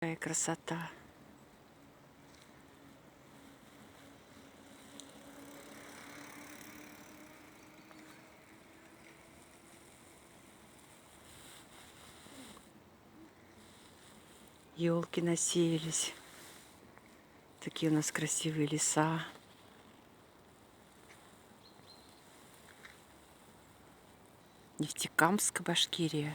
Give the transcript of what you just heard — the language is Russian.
Какая красота. Елки насеялись. Такие у нас красивые леса. Нефтекамск, Башкирия.